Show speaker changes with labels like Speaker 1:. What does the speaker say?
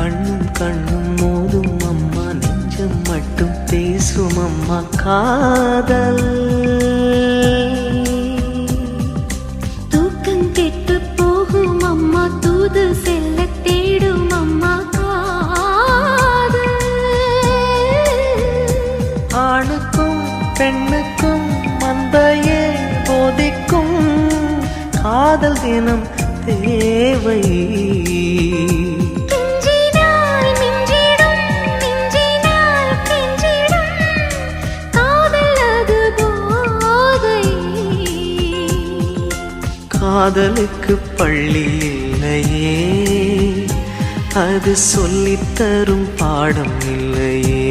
Speaker 1: கண்ணும் கண்ணும் மோதும் அம்மா, நெஞ்சம் மட்டும் பேசும் அம்மா காதல்.
Speaker 2: தூக்கம் கெட்டு போகும் அம்மா, தூது செல்ல தேடும் அம்மா காதல்.
Speaker 1: ஆணுக்கும் பெண்ணுக்கும் மந்தையே போதிக்கும் காதல் தினம் தேவை. காதலுக்கு பள்ளி இல்லையே, அது சொல்லித்தரும் பாடம் இல்லையே.